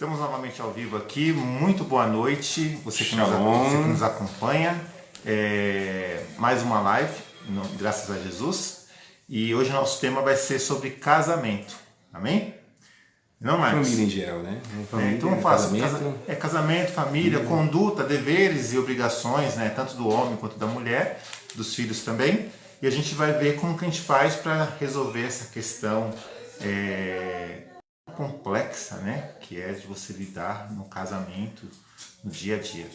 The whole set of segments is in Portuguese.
Estamos novamente ao vivo aqui. Muito boa noite, você que nos acompanha. Mais uma live, graças a Jesus. E hoje o nosso tema vai ser sobre casamento. Amém? Não, Marcos? Família em geral, né? Família, então vamos falar casamento, família, conduta, deveres e obrigações, né? Tanto do homem quanto da mulher, dos filhos também. E a gente vai ver como que a gente faz para resolver essa questão complexa, né? Que é de você lidar no casamento, no dia a dia.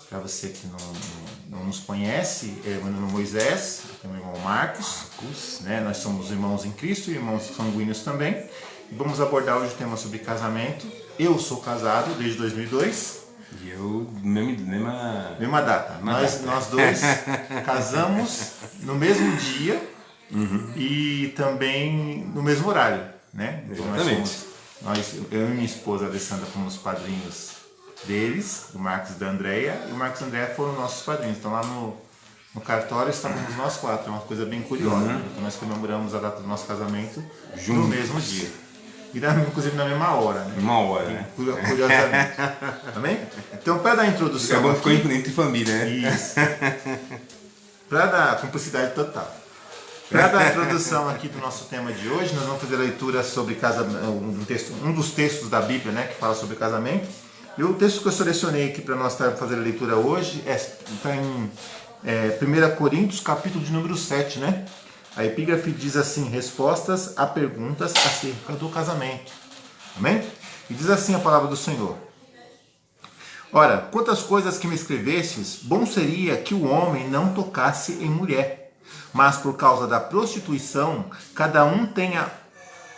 Para você que não nos conhece, meu nome é Moisés, eu tenho meu irmão Marcos, né? Nós somos irmãos em Cristo e irmãos sanguíneos também. E vamos abordar hoje o tema sobre casamento. Eu sou casado desde 2002. E eu, mesma data. Nós dois casamos no mesmo dia e também no mesmo horário, né? Então eu e minha esposa Alessandra fomos padrinhos deles, do Marcos e da Andréia, e o Marcos e a Andréia foram nossos padrinhos. Então lá no cartório estávamos nós quatro, é uma coisa bem curiosa. Então nós comemoramos a data do nosso casamento no mesmo dia. E inclusive na mesma hora. Né? Uma hora, né? Curiosamente. Também? Então, para dar a introdução. Acabou ficou entre família, né? Isso. Para dar cumplicidade total. Para dar a introdução aqui do nosso tema de hoje, nós vamos fazer a leitura sobre casamento, um dos textos da Bíblia, né, que fala sobre casamento. E o texto que eu selecionei aqui para nós fazer a leitura hoje está em 1 Coríntios, capítulo de número 7, né? A epígrafe diz assim: respostas a perguntas acerca do casamento. Amém? E diz assim a palavra do Senhor: ora, quantas coisas que me escrevestes, bom seria que o homem não tocasse em mulher. Mas por causa da prostituição, cada um tenha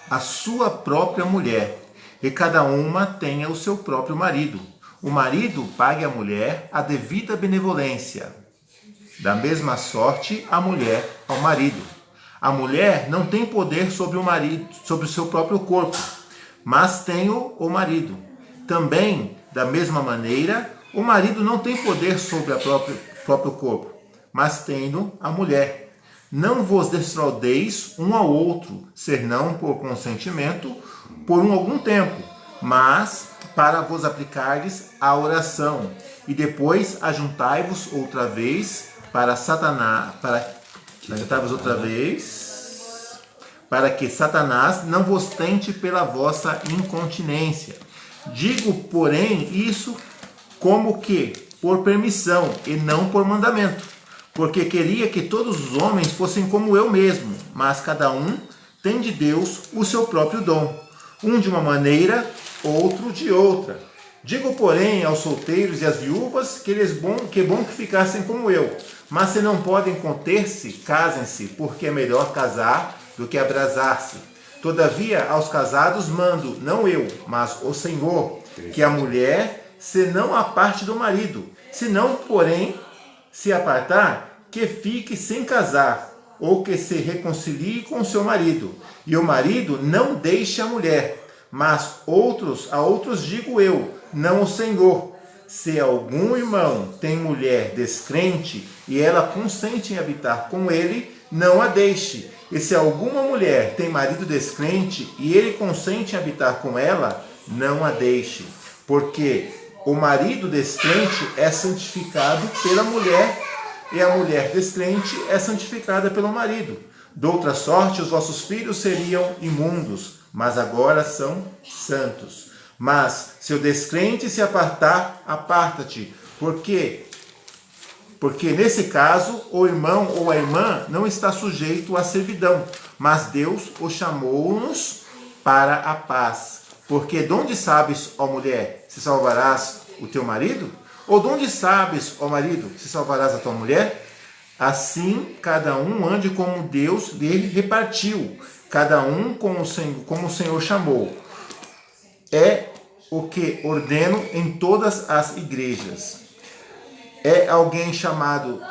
a sua própria mulher, e cada uma tenha o seu próprio marido. O marido pague à mulher a devida benevolência. Da mesma sorte, a mulher ao marido. A mulher não tem poder sobre o marido, sobre o seu próprio corpo, mas tem o marido. Também, da mesma maneira, o marido não tem poder sobre o próprio corpo, mas tem a mulher. Não vos defraudeis um ao outro, senão por consentimento, por algum tempo, mas para vos aplicardes à oração, e depois ajuntai-vos outra vez para que Satanás não vos tente pela vossa incontinência. Digo, porém, isso como que por permissão e não por mandamento, porque queria que todos os homens fossem como eu mesmo, mas cada um tem de Deus o seu próprio dom, um de uma maneira, outro de outra. Digo, porém, aos solteiros e às viúvas que é bom que ficassem como eu, mas se não podem conter-se, casem-se, porque é melhor casar do que abrasar-se. Todavia, aos casados mando, não eu, mas o Senhor, que a mulher se não aparte do marido, se não, porém, se apartar, que fique sem casar, ou que se reconcilie com seu marido. E o marido não deixe a mulher, mas a outros digo eu, não o Senhor. Se algum irmão tem mulher descrente e ela consente em habitar com ele, não a deixe. E se alguma mulher tem marido descrente e ele consente em habitar com ela, não a deixe. Porque o marido descrente é santificado pela mulher e a mulher descrente é santificada pelo marido. De outra sorte, os vossos filhos seriam imundos, mas agora são santos. Mas se o descrente se apartar, aparta-te. Por quê? Porque nesse caso, o irmão ou a irmã não está sujeito à servidão, mas Deus o chamou-nos para a paz. Porque de onde sabes, ó mulher, se salvarás o teu marido? Ou de onde sabes, ó marido, se salvarás a tua mulher? Assim, cada um ande como Deus lhe repartiu, cada um como o Senhor chamou. É o que ordeno em todas as igrejas. É alguém chamado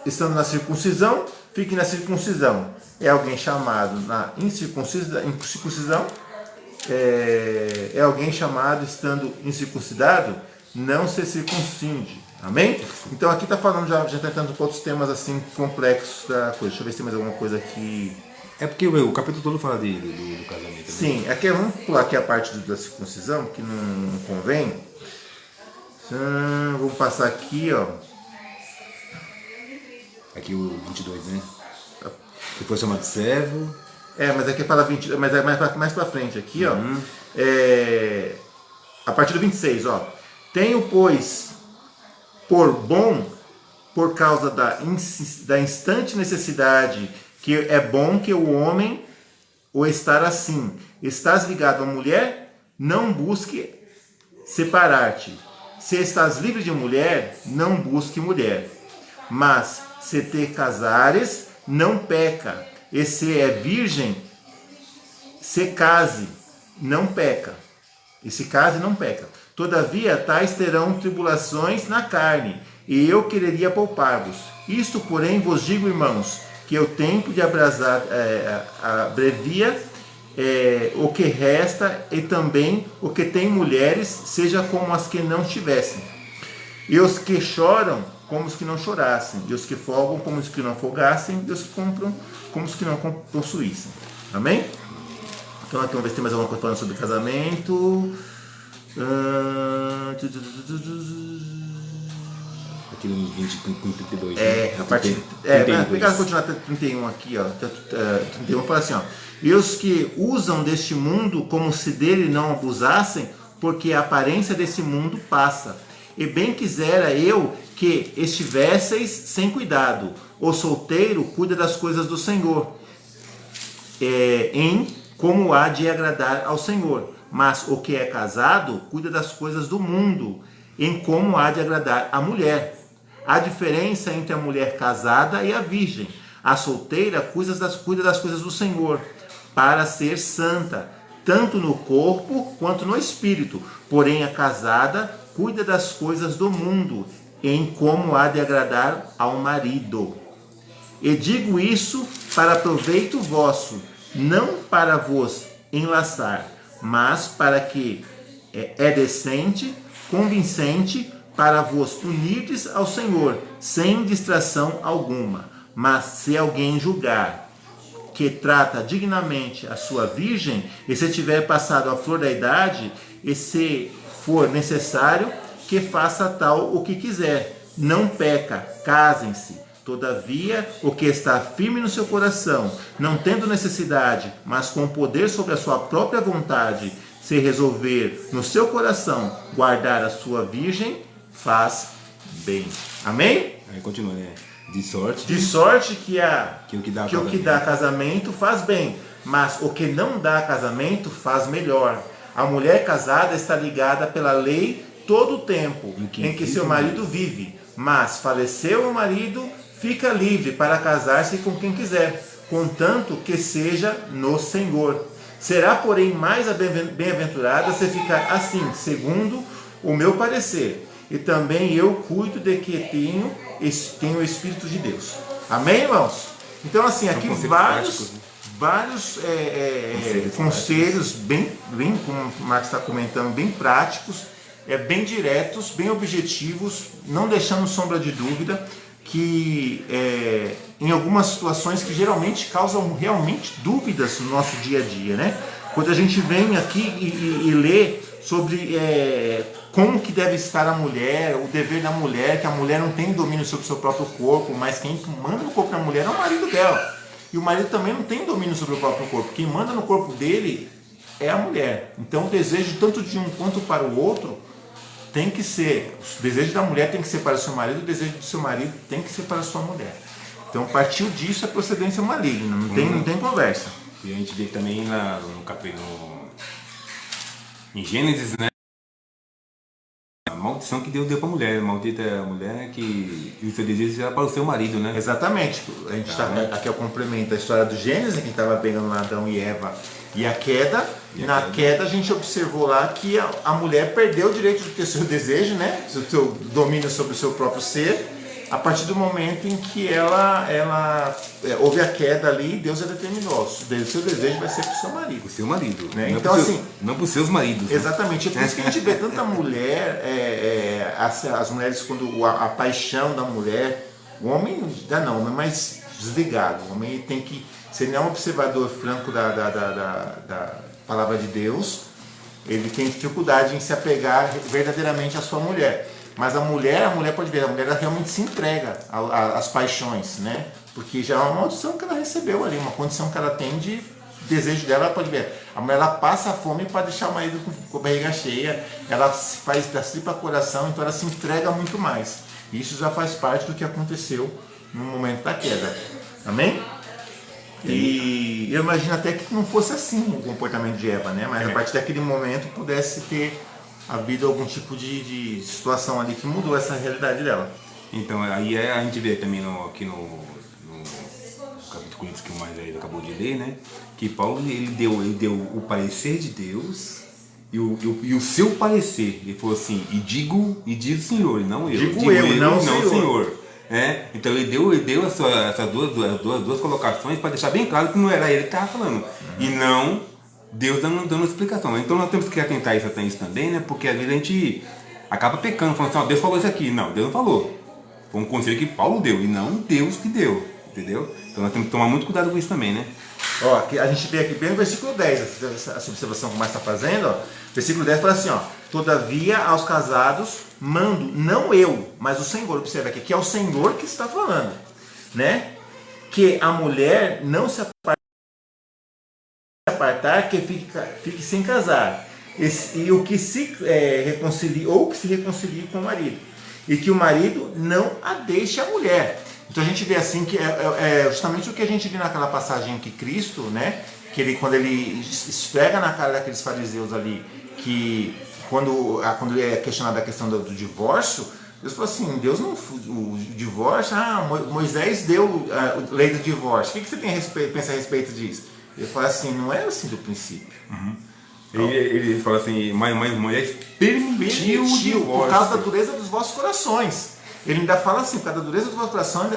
estando na circuncisão, fique na circuncisão. É alguém chamado na incircuncisão, é alguém chamado estando incircuncidado, não se circuncide. Amém? Então aqui está falando, já tratando outros temas assim complexos da coisa. Deixa eu ver se tem mais alguma coisa aqui É porque o capítulo todo fala do casamento. Né? Sim, aqui, vamos pular aqui a parte da circuncisão, que não convém. Vou passar aqui, ó. Aqui o 22, né? Depois chamado servo. Mas aqui fala 20, mas é mais pra frente aqui, ó. A partir do 26, ó. Tenho, pois, por bom, por causa da instante necessidade, que é bom que o homem o estar assim. Estás ligado à mulher? Não busque separar-te. Se estás livre de mulher, não busque mulher. Mas, se te casares, não peca. E se é virgem, se case, não peca. E se case, não peca. Todavia, tais terão tribulações na carne, e eu quereria poupar-vos. Isto, porém, vos digo, irmãos, que o tempo de abrasar abrevia o que resta, e também o que tem mulheres, seja como as que não tivessem. E os que choram, como os que não chorassem. E os que folgam, como os que não folgassem. E os que compram, como os que não possuíssem. Amém? Então aqui vamos ver se tem mais alguma coisa falando sobre casamento. Aqui no 20 com 32. A partir. Pegar continuar até 31 aqui, ó. 31 fala assim, ó. E os que usam deste mundo como se dele não abusassem, porque a aparência desse mundo passa. E bem quisera eu que estivesseis sem cuidado. O solteiro cuida das coisas do Senhor, em como há de agradar ao Senhor. Mas o que é casado cuida das coisas do mundo, em como há de agradar à mulher. Há diferença entre a mulher casada e a virgem. A solteira cuida das coisas do Senhor, para ser santa, tanto no corpo quanto no espírito. Porém, a casada cuida das coisas do mundo, em como há de agradar ao marido. E digo isso para proveito vosso, não para vos enlaçar, mas para que é decente, convincente, para vos unirdes ao Senhor, sem distração alguma. Mas se alguém julgar que trata dignamente a sua virgem, e se tiver passado a flor da idade, e se for necessário, que faça tal o que quiser. Não peca, casem-se. Todavia, o que está firme no seu coração, não tendo necessidade, mas com poder sobre a sua própria vontade, se resolver no seu coração guardar a sua virgem, faz bem. Amém? Aí continua, né? De sorte que o que dá casamento faz bem, mas o que não dá casamento faz melhor. A mulher casada está ligada pela lei todo o tempo em que seu marido vive, mas faleceu o marido, fica livre para casar-se com quem quiser, contanto que seja no Senhor. Será, porém, mais bem-aventurada se ficar assim, segundo o meu parecer. E também eu cuido de que tenho o Espírito de Deus. Amém, irmãos? Então, assim, aqui vários conselhos bem, como o Marcos está comentando, bem práticos, bem diretos, bem objetivos, não deixando sombra de dúvida, que em algumas situações que geralmente causam realmente dúvidas no nosso dia a dia, né? Quando a gente vem aqui e lê sobre como que deve estar a mulher, o dever da mulher, que a mulher não tem domínio sobre o seu próprio corpo, mas quem manda no corpo da mulher é o marido dela. E o marido também não tem domínio sobre o próprio corpo. Quem manda no corpo dele é a mulher. Então o desejo tanto de um quanto para o outro tem que ser, o desejo da mulher tem que ser para o seu marido, o desejo do seu marido tem que ser para a sua mulher. Então partiu disso é procedência maligna, não tem conversa. E a gente vê também em Gênesis, né? A maldição que Deus deu para a mulher. Maldita é a mulher que o seu desejo era para o seu marido, né? Exatamente. A gente aqui é o complemento da história do Gênesis, que estava pegando lá Adão e Eva e a queda. Na queda a gente observou lá que a mulher perdeu o direito de ter seu desejo, né? O seu domínio sobre o seu próprio ser. A partir do momento em que ela houve a queda ali, Deus determinou, o seu desejo vai ser para o seu marido. O seu marido. Né? Então, assim, não para os seus maridos. Exatamente. É por isso que a gente vê tanta mulher, as mulheres, quando a paixão da mulher, o homem não é mais desligado. O homem tem que se ele não é um observador franco da palavra de Deus, ele tem dificuldade em se apegar verdadeiramente à sua mulher. Mas a mulher pode ver, a mulher ela realmente se entrega às paixões, né? Porque já é uma maldição que ela recebeu ali, uma condição que ela tem de desejo dela, ela pode ver. A mulher ela passa a fome para deixar o marido com a barriga cheia, ela faz da tripa coração, então ela se entrega muito mais. E isso já faz parte do que aconteceu no momento da queda. Amém? E eu imagino até que não fosse assim o comportamento de Eva, né? Mas a partir daquele momento pudesse ter havido algum tipo de situação ali que mudou essa realidade dela. Então, aí a gente vê também aqui no capítulo Coríntios que o Moisés acabou de ler, né? Que Paulo ele deu o parecer de Deus e o seu parecer. Ele falou assim, e digo o Senhor, não eu. Digo eu, não o Senhor. Então ele deu essas duas colocações para deixar bem claro que não era ele que estava falando. E não Deus dando explicação. Então nós temos que atentar isso também, né? Porque às vezes a gente acaba pecando, falando assim, Deus falou isso aqui. Não, Deus não falou. Foi um conselho que Paulo deu e não Deus que deu. Entendeu? Então nós temos que tomar muito cuidado com isso também, né? Ó, a gente vê aqui bem no versículo 10, essa observação que o Márcio está fazendo, ó. Versículo 10 fala assim, ó, todavia aos casados mando, não eu, mas o Senhor, observa aqui, que é o Senhor que está falando, né? Que a mulher não se apartar, que fique sem casar, e o que se reconcilie, ou que se reconcilie com o marido, e que o marido não a deixe a mulher. Então a gente vê assim que é justamente o que a gente viu naquela passagem que Cristo, né? Que ele, quando ele esfrega na cara daqueles fariseus ali, que quando ele é questionado a questão do divórcio, Deus falou assim, Deus não, o divórcio, Moisés deu a lei do divórcio, o que você pensa a respeito disso? Ele fala assim, não era assim do princípio. Uhum. Ele fala assim, mas Moisés permitiu o divórcio. Por causa da dureza dos vossos corações. Ele ainda fala assim, por causa da dureza dos vossos corações,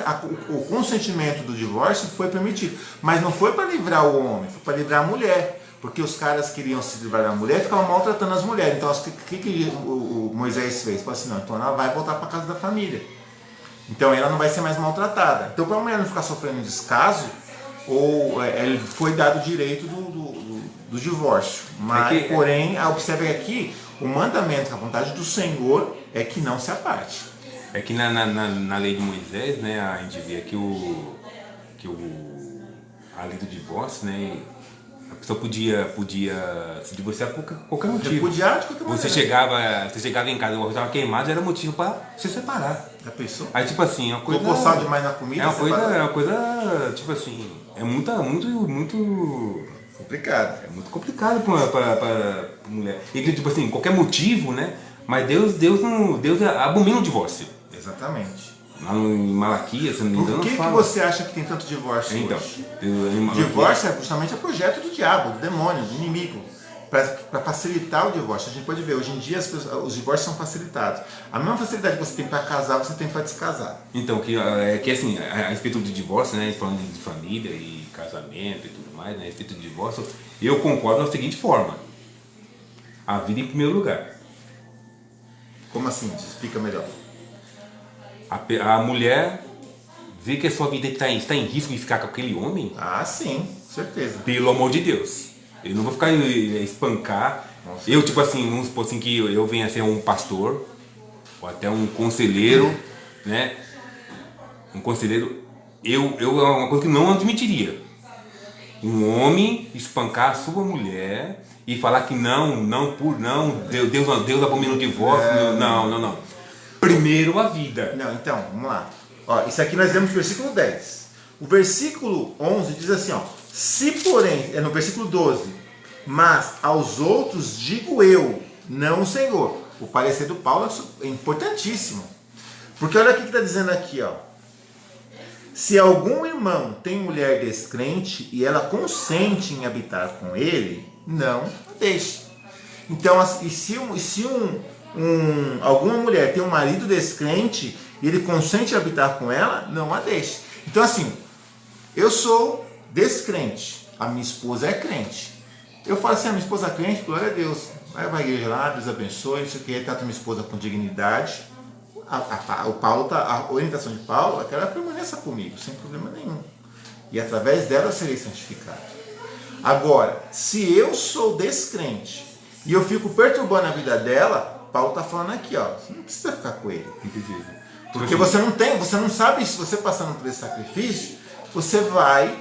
o consentimento do divórcio foi permitido. Mas não foi para livrar o homem, foi para livrar a mulher. Porque os caras queriam se livrar da mulher e ficavam maltratando as mulheres. Então, o que o Moisés fez? Falou assim, não, então ela vai voltar para a casa da família. Então, ela não vai ser mais maltratada. Então, para a mulher não ficar sofrendo descaso, ele foi dado o direito do divórcio. Mas, porém, observe aqui, o mandamento, a vontade do Senhor é que não se aparte. É que na lei de Moisés, né, a gente vê aqui a lei do divórcio, né, a pessoa podia se divorciar por qualquer motivo. Repudiar de qualquer Você chegava em casa, o arroz estava queimado, era motivo para se separar. Já pensou? Aí tipo assim, é uma coisa. Colocou sal demais na comida? É uma coisa, tipo assim, é muito complicado. É muito complicado para mulher. E tipo assim, qualquer motivo, né? Mas Deus abomina o divórcio. Exatamente. Lá em Malaquias, se não me engano, por que você acha que tem tanto divórcio então, hoje? Divórcio é justamente o projeto do diabo, do demônio, do inimigo, para facilitar o divórcio. A gente pode ver, hoje em dia os divórcios são facilitados. A mesma facilidade que você tem para casar, você tem para descasar. Então, que assim, a respeito do divórcio, né, falando de família e casamento e tudo mais, né, a respeito do divórcio, eu concordo da seguinte forma: a vida em primeiro lugar. Como assim? Explica melhor. A mulher vê que a sua vida está em risco de ficar com aquele homem. Ah, sim, certeza. Pelo amor de Deus. Eu não vou ficar espancar. Nossa. Eu, tipo assim, vamos supor assim que eu venha a ser um pastor, ou até um conselheiro, né? Um conselheiro, eu é uma coisa que não admitiria. Um homem espancar a sua mulher e falar que não, Deus abomina o divórcio. Não. Primeiro a vida. Não, então, vamos lá. Ó, isso aqui nós vemos no versículo 10. O versículo 11 diz assim, ó, se porém, no versículo 12, mas aos outros digo eu, não o Senhor. O parecer do Paulo é importantíssimo. Porque olha o que está dizendo aqui, ó. Se algum irmão tem mulher descrente e ela consente em habitar com ele, não a deixe. Então, e se alguma mulher tem um marido descrente e ele consente em habitar com ela, não a deixe. Então, assim, eu sou descrente, a minha esposa é crente. Eu falo assim, a minha esposa é crente, glória a Deus. Vai à igreja lá, Deus abençoe, isso aqui, trata minha esposa com dignidade. A orientação de Paulo é que ela permaneça comigo, sem problema nenhum. e através dela eu serei santificado. Agora, se eu sou descrente e eu fico perturbando a vida dela, Paulo está falando aqui, ó, você não precisa ficar com ele. Entendi. Porque você não sabe se você passando por esse sacrifício, você vai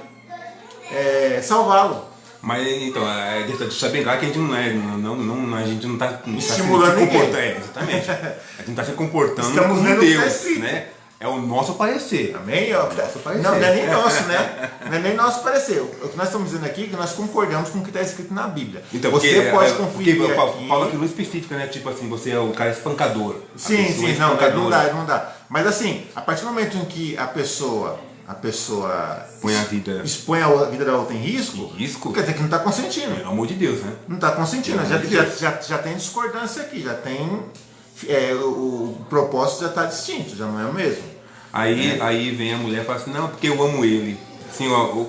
salvá-lo. Mas então, deixa bem claro que a gente a gente não está estimulando ninguém. Exatamente. A gente não está se comportando Estamos como vendo o que Deus, está escrito. né? É o nosso parecer. Amém? parecer. Não é nem nosso, né? Não é nem nosso parecer. O que nós estamos dizendo aqui é que nós concordamos com o que está escrito na Bíblia. Então, você pode conferir aqui. Paulo aquilo específico, né? Tipo assim, você é o cara espancador. Sim, não dá. Mas assim, a partir do momento em que a pessoa põe a vida, expõe a vida da outra em risco, quer dizer que não está consentindo. Pelo amor de Deus, né? Não está consentindo. Já tem discordância aqui, já tem. O propósito já está distinto, já não é o mesmo. Aí vem a mulher e fala assim, não, porque eu amo ele. Assim, ou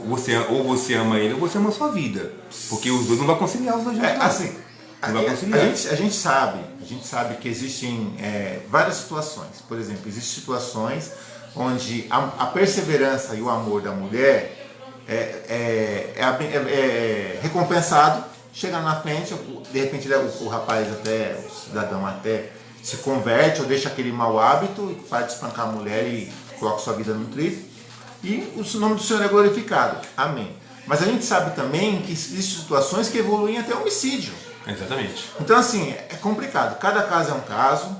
você ama ele ou você ama a sua vida. Porque os dois não vão conciliar os dois juntos. Assim, a gente sabe que existem várias situações. Por exemplo, existem situações onde a perseverança e o amor da mulher é recompensado, chega na frente, de repente o rapaz até, o cidadão até se converte ou deixa aquele mau hábito e para de espancar a mulher e coloca sua vida no trilho e o nome do Senhor é glorificado. Amém. Mas a gente sabe também que existem situações que evoluem até homicídio. Exatamente. Então assim, é complicado. Cada caso é um caso.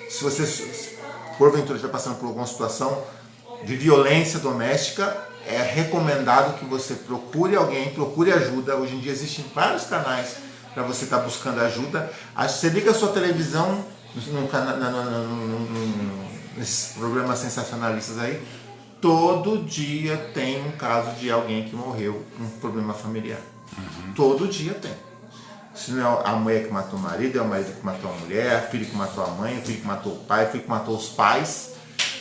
Se você porventura está passando por alguma situação de violência doméstica, é recomendado que você procure alguém, procure ajuda. Hoje em dia existem vários canais para você estar buscando ajuda. Você liga a sua televisão nesses programas sensacionalistas aí, todo dia tem um caso de alguém que morreu com um problema familiar. Todo dia tem. Se não é a mulher que matou o marido, é o marido que matou a mulher, a filha que matou a mãe, o filho que matou o pai, o filho que matou os pais.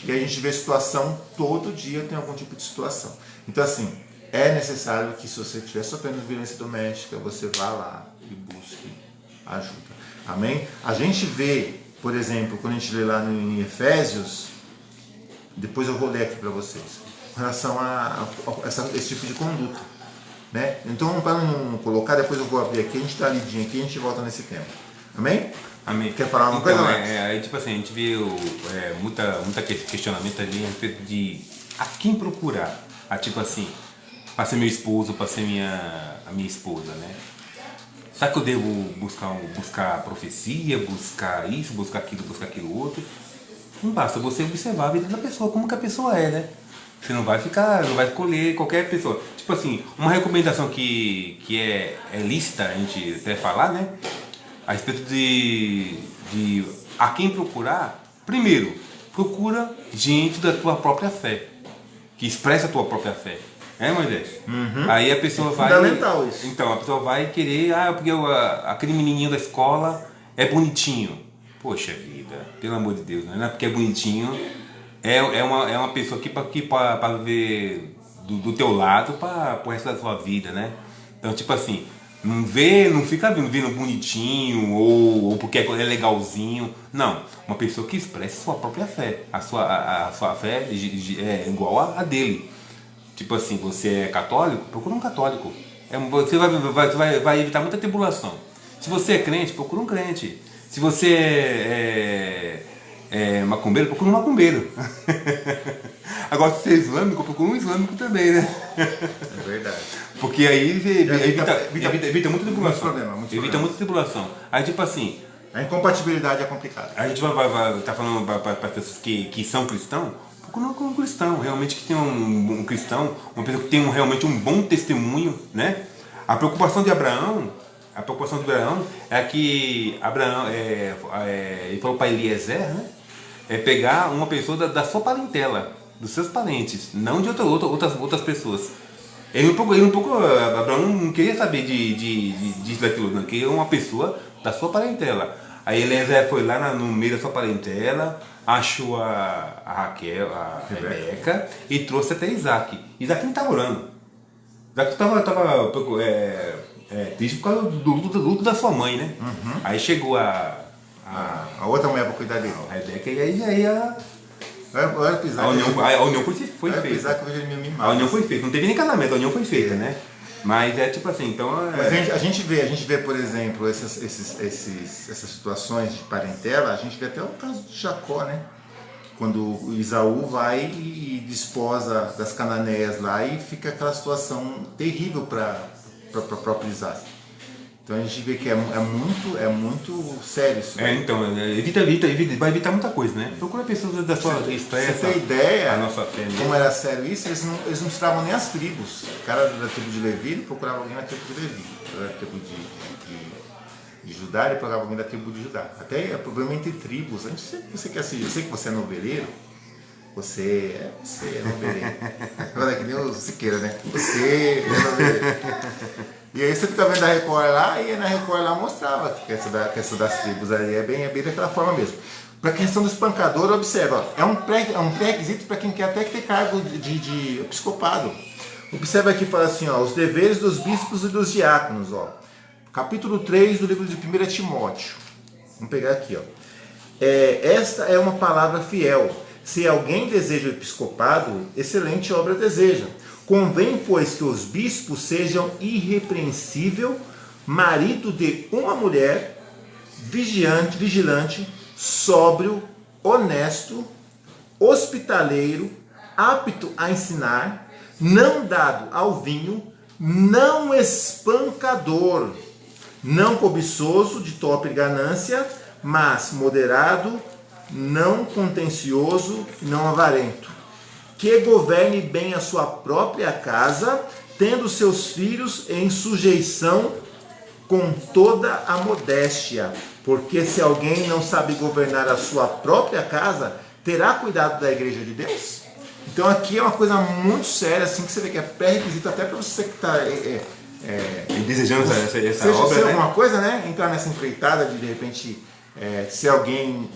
E a gente vê situação, todo dia tem algum tipo de situação. Então assim, é necessário que se você estiver sofrendo violência doméstica, você vá lá e busque ajuda. Amém? A gente vê, por exemplo, quando a gente lê lá em Efésios, depois eu vou ler aqui para vocês, com relação a esse tipo de conduta. Né? Então, para não colocar, depois eu vou abrir aqui, a gente dá uma lidinha aqui e a gente volta nesse tema. Amém? Amém. Quer falar uma coisa, Marcos? Aí, tipo assim, a gente vê muita questionamento ali a respeito de a quem procurar. Tipo assim, para ser meu esposo, para ser a minha esposa, né? Será que eu devo buscar profecia, buscar isso, buscar aquilo outro? Não basta você observar a vida da pessoa, como que a pessoa é, né? Você não vai escolher qualquer pessoa. Tipo assim, uma recomendação que é lícita a gente até falar, né? A respeito de a quem procurar. Primeiro, procura gente da tua própria fé, que expressa a tua própria fé. Moisés? Aí a pessoa vai... Fundamental isso. Então, a pessoa vai querer, porque aquele menininho da escola é bonitinho. Poxa vida, pelo amor de Deus, não é porque é bonitinho, é uma pessoa que para ver do teu lado para o resto da sua vida, né? Então, tipo assim, não fica vendo bonitinho ou porque é legalzinho. Não, uma pessoa que expressa a sua própria fé. A sua fé é igual a dele. Tipo assim, você é católico? Procura um católico. Você vai evitar muita tribulação. Se você é crente, procura um crente. Se você é macumbeiro, procura um macumbeiro. Agora, se você é islâmico, procura um islâmico também, né? É verdade. Porque aí evita muita tribulação. Evita muita tribulação. Aí, tipo assim... A incompatibilidade é complicada. A gente vai tá falando para pessoas que são cristãos, procura um cristão, realmente que tem um cristão, uma pessoa que tem realmente um bom testemunho, né? A preocupação de Abraão é que Abraão, ele falou para Eliezer, né? É pegar uma pessoa da sua parentela, dos seus parentes, não de outras pessoas. Abraão não queria saber disso, daquilo, não, queria uma pessoa da sua parentela. Aí Eliezer foi lá no meio da sua parentela, achou a Raquel, a Rebeca, e trouxe até Isaac. Isaac não estava orando. Isaac estava triste por causa do luto da sua mãe, né? Aí chegou a outra mulher para cuidar dele. A Rebeca, e aí Olha o pisar. A união foi feita. Pisar que eu vejo ele meio mimado. A união foi feita. Não teve nem casamento, a união foi feita, né? Mas é tipo assim, então... Mas a gente vê, por exemplo, essas situações de parentela, a gente vê até o caso de Jacó, né? Quando o Isaú vai e desposa das cananeias lá e fica aquela situação terrível para o próprio Isaac. Então a gente vê que é muito sério isso. Então, vai evitar muita coisa, né? Procura pessoas da sua história. Você tem ideia a nossa fé, né? Como era sério isso? Eles não misturavam nem as tribos. O cara da tribo de Levi procurava alguém da tribo de Levi. Da tribo de Judá, ele procurava alguém da tribo de Judá. Até é problema entre tribos. Eu sei que você é noveleiro. Você é noveleiro. Agora é que nem o Siqueira, né? Você é noveleiro. E aí você fica vendo a Record lá, e na Record lá mostrava que essa das tribos ali é bem daquela forma mesmo. Para a questão do espancador, observa, ó, é um pré-requisito para quem quer até ter cargo de episcopado. Observa aqui, fala assim, ó, os deveres dos bispos e dos diáconos, ó. Capítulo 3 do livro de 1 Timóteo. Vamos pegar aqui, ó. Esta é uma palavra fiel. Se alguém deseja o episcopado, excelente obra deseja. Convém, pois, que os bispos sejam irrepreensível, marido de uma mulher, vigilante, sóbrio, honesto, hospitaleiro, apto a ensinar, não dado ao vinho, não espancador, não cobiçoso de torpe ganância, mas moderado, não contencioso, não avarento, que governe bem a sua própria casa, tendo seus filhos em sujeição com toda a modéstia. Porque se alguém não sabe governar a sua própria casa, terá cuidado da igreja de Deus? Então aqui é uma coisa muito séria, assim, que você vê que é pré-requisito até para você que está desejando essa obra, seja né? alguma coisa, né? Entrar nessa empreitada de repente ser alguém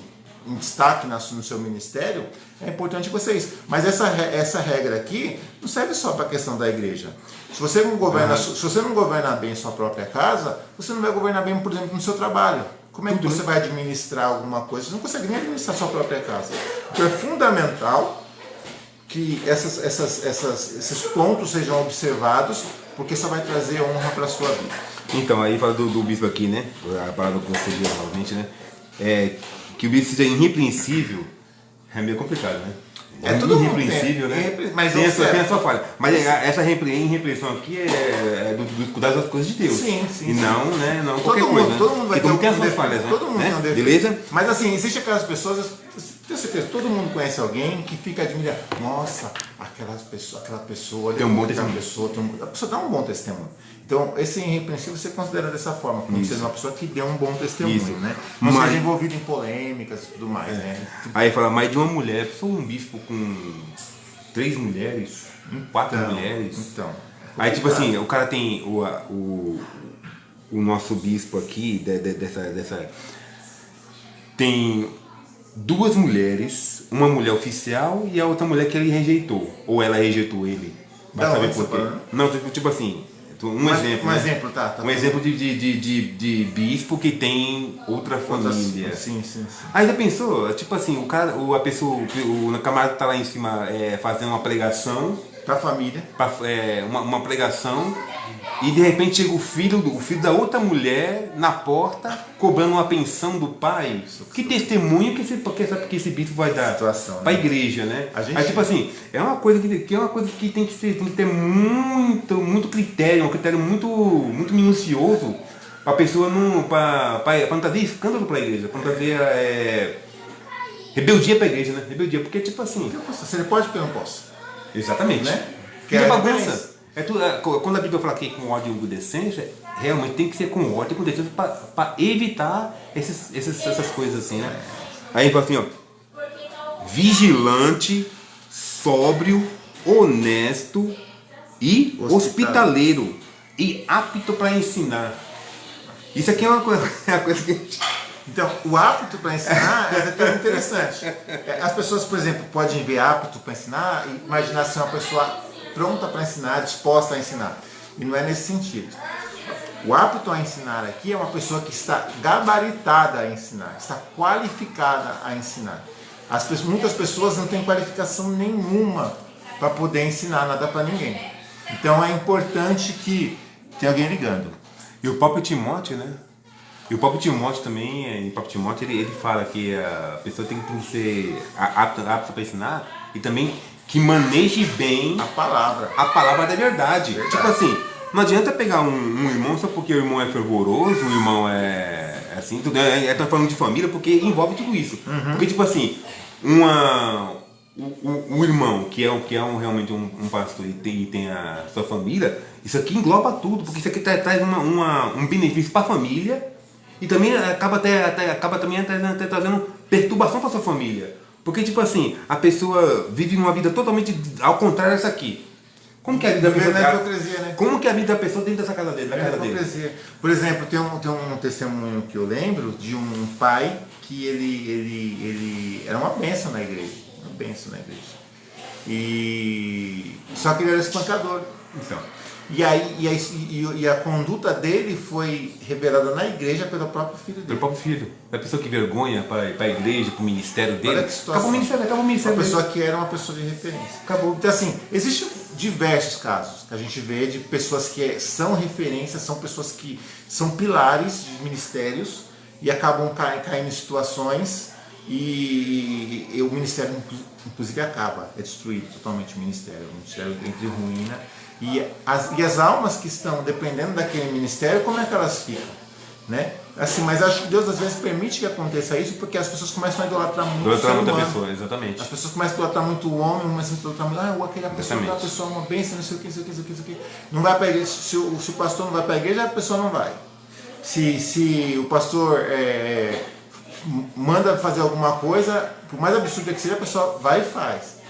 em destaque no seu ministério, é importante vocês. Mas essa regra aqui não serve só para a questão da igreja. Se você não governa bem sua própria casa, você não vai governar bem, por exemplo, no seu trabalho. Como é que você vai administrar alguma coisa? Você não consegue nem administrar sua própria casa. Então é fundamental que esses pontos sejam observados, porque isso vai trazer honra para a sua vida. Então, aí fala do bispo aqui, né? A palavra que você viu realmente, né? Que o bispo seja irrepreensível é meio complicado, né? Tudo irrepreensível, né? Mas tem a sua falha. Mas essa irrepreensão aqui é do cuidar das coisas de Deus. Sim. E não, né? Não qualquer coisa. Né? Todo mundo vai ter tem as suas falhas, né? Todo mundo tem um defeito. Beleza? Mas assim, existe aquelas pessoas, tenho certeza, todo mundo conhece alguém que fica admirando. Nossa, aquela pessoa tem um bom testemunho. A pessoa dá um bom testemunho. Então, esse irrepreensível você considera dessa forma, como sendo uma pessoa que deu um bom testemunho, né? Não seja envolvido em polêmicas e tudo mais, né? Aí fala, mais de uma mulher, sou um bispo com 3 mulheres, 4 mulheres. Então. Aí tipo assim, o cara tem o nosso bispo aqui, dessa tem 2 mulheres, uma mulher oficial e a outra mulher que ele rejeitou. Ou ela rejeitou ele. Vai saber por quê. Não, tipo assim. Um exemplo de bispo que tem outra família. Sim. Aí já pensou? Tipo assim, o camarada tá lá em cima fazendo uma pregação. Pra família. Uma pregação. E de repente chega o filho da outra mulher na porta, cobrando uma pensão do pai. Que testemunho que esse bispo vai dar para a igreja, né? Aí tipo assim, é uma coisa que tem que ter muito critério, um critério muito minucioso para a pessoa não trazer escândalo para a igreja, para não trazer rebeldia para a igreja, né? Rebeldia, porque tipo assim. Você pode porque eu não posso. Exatamente. Né? Que é bagunça. Quando a Bíblia fala que com ódio e com decência, realmente tem que ser com ódio e com decência para evitar essas coisas assim, né? Aí fala assim, ó, vigilante, sóbrio, honesto e hospitaleiro e apto para ensinar. Isso aqui é uma coisa que a gente... Então, o apto para ensinar é interessante. As pessoas, por exemplo, podem ver apto para ensinar e imaginar ser uma pessoa pronta para ensinar, disposta a ensinar. E não é nesse sentido. O apto a ensinar aqui é uma pessoa que está gabaritada a ensinar, está qualificada a ensinar. Muitas pessoas não têm qualificação nenhuma para poder ensinar nada para ninguém. Então é importante que tenha alguém ligando. E o próprio Timóteo, né? E o próprio Timóteo também, ele fala que a pessoa tem que ser apta para ensinar e também que maneje bem A palavra. a palavra da verdade. Tipo assim, não adianta pegar um irmão só porque o irmão é fervoroso, o irmão é assim, tudo tá falando de família, porque envolve tudo isso. Porque tipo assim, o irmão que é realmente um pastor e tem a sua família, isso aqui engloba tudo, porque isso aqui traz um benefício para a família e também acaba também até trazendo perturbação para sua família. Porque tipo assim, a pessoa vive uma vida totalmente ao contrário dessa aqui. Como que é a vida da pessoa? É hipocrisia, né? Como que é a vida da pessoa dentro dessa casa dele? Da casa dele? Hipocrisia. Por exemplo, tem um testemunho que eu lembro de um pai que ele era uma bênção na igreja. Uma bênção na igreja. Só que ele era espancador. Então. E a conduta dele foi revelada na igreja pelo próprio filho dele. Pelo próprio filho. Da pessoa que vergonha para a igreja, para o ministério dele. Olha que situação. Acabou o ministério Uma dele. pessoa que era uma pessoa de referência. Acabou. Então assim, existem diversos casos que a gente vê de pessoas que são referências, são pessoas que são pilares de ministérios e acabam caindo em situações e o ministério inclusive acaba, é destruído totalmente o ministério entra em ruína. E as almas que estão dependendo daquele ministério, como é que elas ficam? Né? Assim, mas acho que Deus às vezes permite que aconteça isso porque as pessoas começam a idolatrar muito o ser humano. Pessoa, exatamente. As pessoas começam a idolatrar muito o homem, começam a idolatrar muito, aquela pessoa é uma bênção, não sei o que. Não vai para a igreja, se o pastor não vai para a igreja, a pessoa não vai. Se o pastor manda fazer alguma coisa, por mais absurda que seja, a pessoa vai e faz.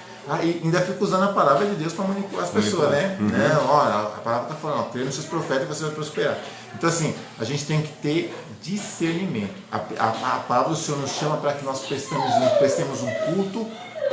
E ainda fica usando a palavra de Deus para manipular as pessoas, né? A palavra está falando, crê nos seus profetas e você vai prosperar. Então assim, a gente tem que ter discernimento. A palavra do Senhor nos chama para que nós prestemos um culto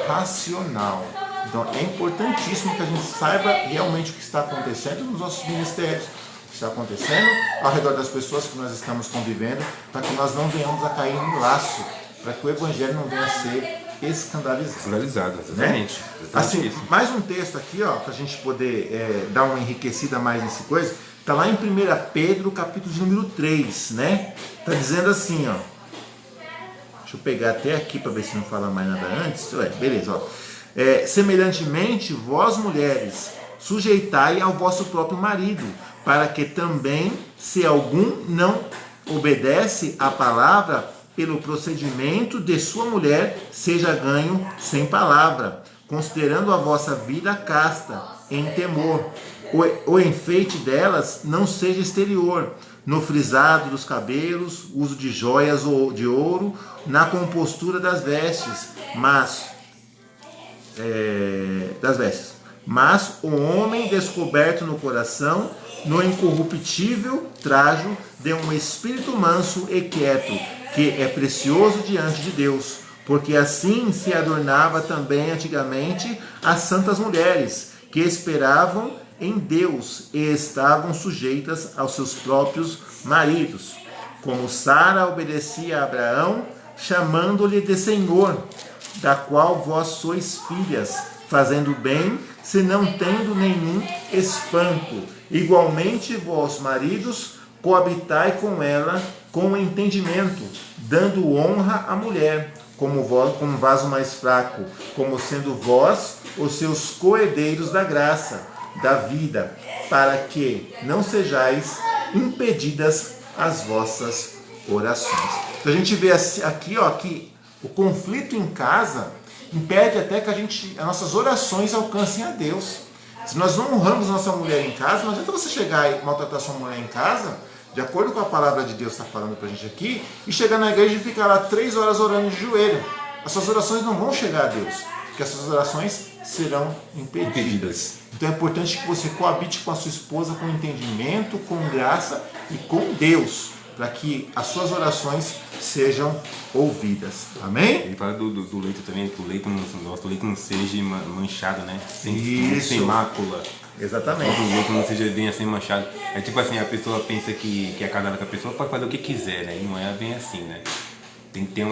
racional. Então é importantíssimo que a gente saiba realmente o que está acontecendo nos nossos ministérios, o que está acontecendo ao redor das pessoas que nós estamos convivendo, para que nós não venhamos a cair no laço, para que o Evangelho não venha a ser escandalizado, exatamente. Né? Assim, mais um texto aqui, ó, para a gente poder dar uma enriquecida mais nessa coisa, está lá em 1 Pedro, capítulo de número 3, né? Está dizendo assim, ó. Deixa eu pegar até aqui para ver se não fala mais nada antes. Beleza, ó. Semelhantemente, vós mulheres, sujeitai ao vosso próprio marido, para que também, se algum não obedece à palavra, pelo procedimento de sua mulher, seja ganho sem palavra, considerando a vossa vida casta, em temor. O enfeite delas não seja exterior, no frisado dos cabelos, uso de joias ou de ouro, na compostura das vestes, mas o homem descoberto no coração, no incorruptível trajo de um espírito manso e quieto, que é precioso diante de Deus, porque assim se adornava também antigamente as santas mulheres, que esperavam em Deus e estavam sujeitas aos seus próprios maridos, como Sara obedecia a Abraão, chamando-lhe de Senhor, da qual vós sois filhas, fazendo bem, se não tendo nenhum espanto. Igualmente vós, maridos, coabitai com ela com entendimento, dando honra à mulher, como vaso mais fraco, como sendo vós os seus coerdeiros da graça, da vida, para que não sejais impedidas as vossas orações. Então a gente vê aqui, ó, que o conflito em casa impede até que as nossas orações alcancem a Deus. Se nós não honramos nossa mulher em casa, não adianta você chegar e maltratar sua mulher em casa, de acordo com a palavra de Deus está falando pra gente aqui, e chegar na igreja e ficar lá 3 horas orando de joelho. As suas orações não vão chegar a Deus, porque as suas orações serão impedidas. Então é importante que você coabite com a sua esposa com entendimento, com graça e com Deus, para que as suas orações sejam ouvidas. Amém? Ele fala do leito também, que o nosso leito não seja manchado, né? Sem mácula. Exatamente. O leito não seja bem assim manchado. É tipo assim, a pessoa pensa que é casada com a pessoa, pode fazer o que quiser, né? E não é bem assim, né? tem que ter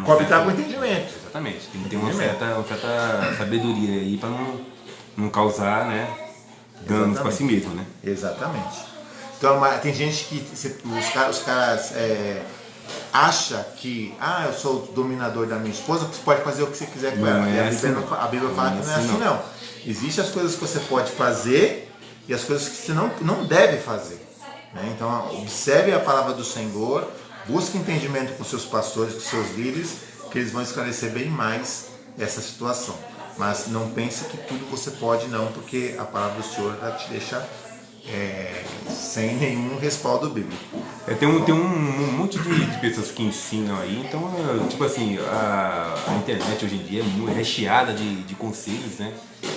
cooptar com o entendimento. Exatamente, tem que ter uma certa sabedoria aí para não causar, né, danos para si mesmo, né? Exatamente. Então tem gente que os caras acham que eu sou o dominador da minha esposa, você pode fazer o que você quiser com ela. A Bíblia fala que não é assim não. Existem as coisas que você pode fazer e as coisas que você não deve fazer. Né? Então observe a palavra do Senhor, busque entendimento com seus pastores, com seus líderes, que eles vão esclarecer bem mais essa situação. Mas não pense que tudo você pode não, porque a palavra do Senhor já te deixa sem nenhum respaldo bíblico. Tem um monte de pessoas que ensinam aí, então, tipo assim, a internet hoje em dia é recheada de conselhos, né?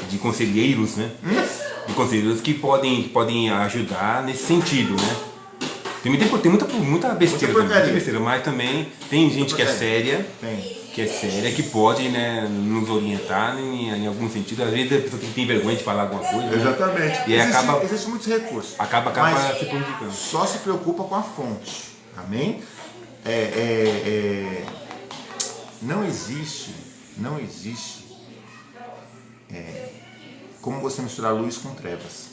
De conselheiros, né? De conselheiros que podem ajudar nesse sentido, né? Tem muita besteira, mas também tem gente que é séria. Que pode, né, nos orientar em algum sentido. Às vezes a pessoa tem vergonha de falar alguma coisa. Exatamente. Né? Existem muitos recursos. Acaba se prejudicando. Só se preocupa com a fonte. Amém? Não existe como você misturar luz com trevas.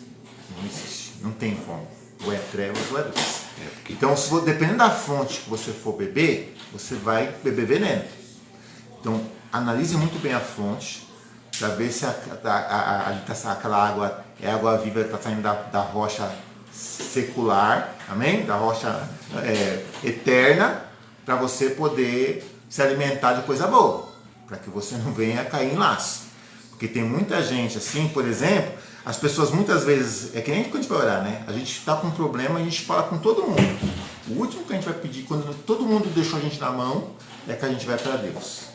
Não existe. Não tem como. Ou é trevas ou é luz. Então, dependendo da fonte que você for beber, você vai beber veneno. Então, analise muito bem a fonte, para ver se aquela água é água viva, está saindo da rocha secular, amém? Da rocha eterna, para você poder se alimentar de coisa boa, para que você não venha cair em laço. Porque tem muita gente assim, por exemplo, as pessoas muitas vezes, é que nem quando a gente vai orar, né? A gente está com um problema e a gente fala com todo mundo. O último que a gente vai pedir, quando todo mundo deixou a gente na mão, é que a gente vai para Deus.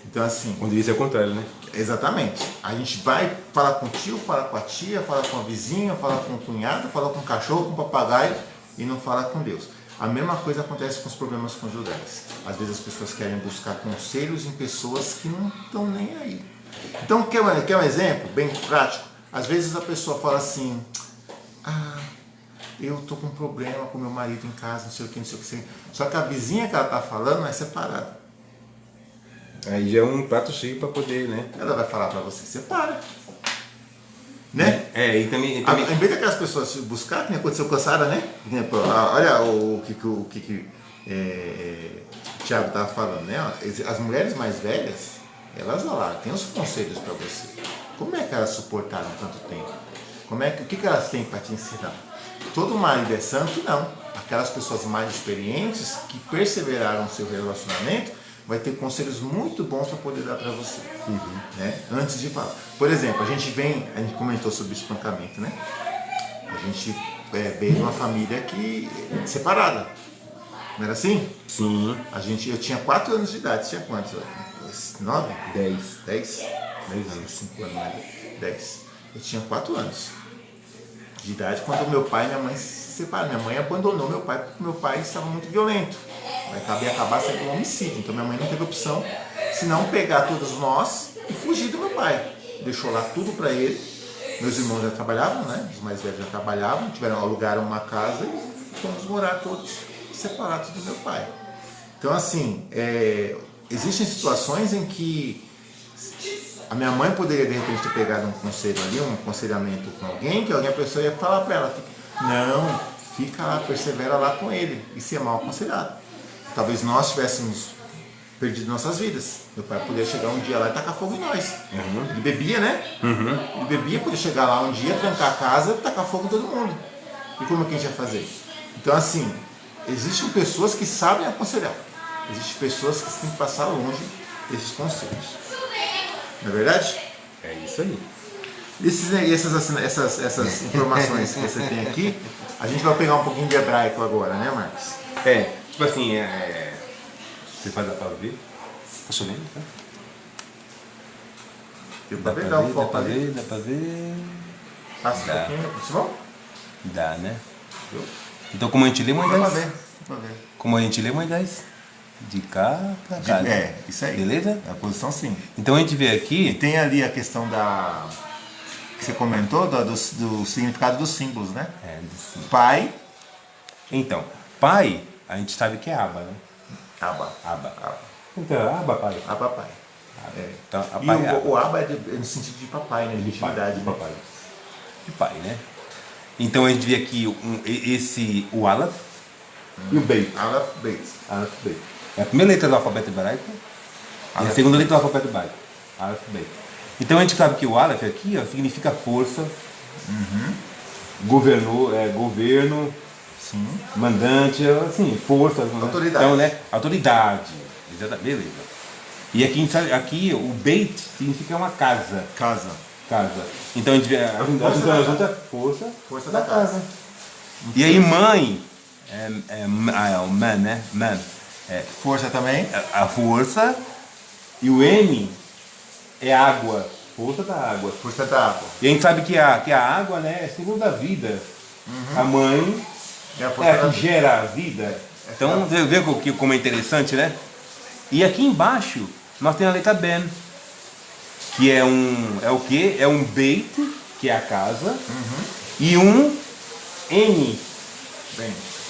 Então assim... Quando isso é o contrário, né? Exatamente. A gente vai falar com o tio, falar com a tia, falar com a vizinha, falar com o cunhado, falar com o cachorro, com o papagaio e não falar com Deus. A mesma coisa acontece com os problemas conjugais. Às vezes as pessoas querem buscar conselhos em pessoas que não estão nem aí. Então, quer um exemplo bem prático? Às vezes a pessoa fala assim, eu tô com um problema com meu marido em casa, não sei o que. Só que a vizinha que ela tá falando é separada. Aí já é um prato cheio para poder, né? Ela vai falar para você, separa. Né? E também... Em vez daquelas pessoas se buscar, que nem aconteceu com a Sara, né? Olha o que o Tiago estava falando, né? As mulheres mais velhas, elas lá, têm os conselhos para você. Como é que elas suportaram tanto tempo? O que elas têm para te ensinar? Todo marido é santo? Não. Aquelas pessoas mais experientes que perseveraram no seu relacionamento vai ter conselhos muito bons para poder dar para você. Né? Antes de falar. Por exemplo, a gente comentou sobre espancamento, né? A gente veio de uma família separada. Não era assim? Sim. Eu tinha 4 anos de idade. Tinha quantos? 9? 10 anos, 5 anos, né? 10. Eu tinha 4 anos de idade quando meu pai e minha mãe se separaram. Minha mãe abandonou meu pai porque meu pai estava muito violento. Vai acabar sendo um homicídio. Então minha mãe não teve opção senão pegar todos nós e fugir do meu pai. Deixou lá tudo para ele. Meus irmãos já trabalhavam, né? Os mais velhos já trabalhavam, alugaram uma casa e fomos morar todos separados do meu pai. Então assim, existem situações em que a minha mãe poderia de repente ter pegado um conselho ali, um aconselhamento com alguém, que a pessoa ia falar para ela, não, fica lá, persevera lá com ele, e ser mal aconselhado. Talvez nós tivéssemos perdido nossas vidas. Meu pai poderia chegar um dia lá e tacar fogo em nós. Ele bebia, né? Ele bebia, podia chegar lá um dia, trancar a casa e tacar fogo em todo mundo. E como é que a gente ia fazer? Então assim, existem pessoas que sabem aconselhar. Existem pessoas que têm que passar longe desses conselhos. Não é verdade? É isso aí. Essas informações que você tem aqui, a gente vai pegar um pouquinho de hebraico agora, né, Marcos? Tipo assim, você faz a pavê? Tá chovendo, tá? Dá pra ver? Dá pra ver. Passa um pouquinho, Simão? Dá, né? Então como a gente lê, Moisés? Dá pra ver. Como a gente lê, Moisés? De cá pra cá. Isso aí. Beleza? É a posição sim. Então a gente vê aqui... E tem ali a questão que você comentou, do significado dos símbolos, né? Do símbolo. Pai. Então, pai, a gente sabe que é Abba, né? Aba. Aba. Então, Aba, pai. Aba, pai. É. Então, E pai, o Aba é no sentido de papai, né? De intimidade. de papai. De pai, né? Então a gente vê aqui o Aleph e o Beit. Aleph, Beit. Aleph, Beit. É a primeira letra do alfabeto hebraico e a segunda letra do alfabeto hebraico. Aleph, Beit. Então a gente sabe que o Aleph aqui ó, significa força, governo, Sim. mandante, assim, força. Autoridade. Então, né? Autoridade. Beleza. E aqui o Beit significa uma casa. Casa. Então a gente vê a força da casa. E aí mãe o man, né? Man. Força também. A força. E o M é água. Força da água. Força da água. E a gente sabe que a água, né, é símbolo da vida. A mãe É a é força a da que gera a vida. Então, você vê como é interessante, né? E aqui embaixo, nós temos a letra Ben. Que é o quê? É um Beit, que é a casa. E um N.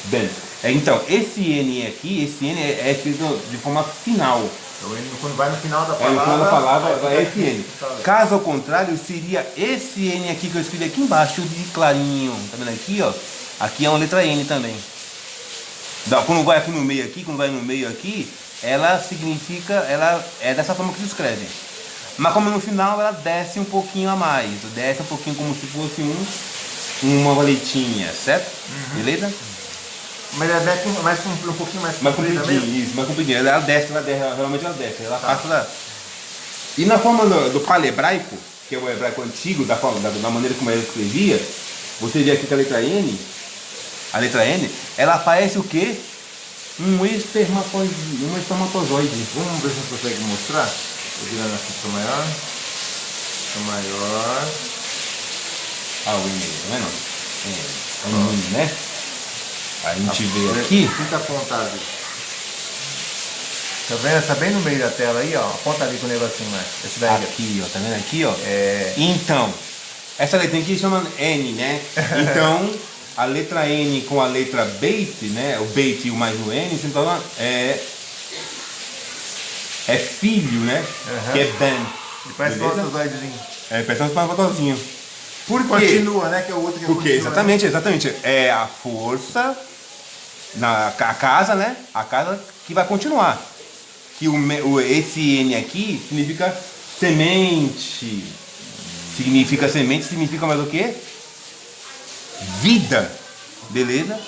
Ben. Então, esse N aqui, esse N é escrito de forma final. Então, quando vai no final da No palavra, final da palavra é esse N. Tá. Caso ao contrário, seria esse N aqui que eu escrevi aqui embaixo, de clarinho. Tá vendo aqui, ó? Aqui é uma letra N também. Quando vai aqui no meio aqui, ela significa, ela é dessa forma que se escreve. Mas como no final ela desce um pouquinho a mais, desce um pouquinho como se fosse uma valetinha, certo? Beleza? Mas ela desce um pouquinho mais comprida mesmo? Isso, mais compridinha. Realmente ela desce, ela passa lá. E na forma do palebraico, que é o hebraico antigo, da maneira como ela escrevia, você vê aqui que a letra N, ela parece o quê? Um espermatozoide. Vamos ver se você consegue mostrar. Estou virando aqui para maior. O N, tá vendo? N, né? A gente vê aqui. Fica apontado. Tá vendo? Tá bem no meio da tela aí, ó. Aponta ali com o negocinho lá. Esse daí. Aqui, ó. Tá vendo aqui, ó? Então, essa letra aqui chama N, né? Então, a letra N com a letra Beit, né? O Beit e o mais o N, se torna é filho, né? Que é Ben. E parece um espermatozoidezinho. Parece um espermatozoidezinho. Por quê? Continua, né? Que é o outro que Porque continua, exatamente. É a força, a casa, né? A casa que vai continuar. Que esse N aqui significa semente. Significa mais o quê? Vida. Beleza?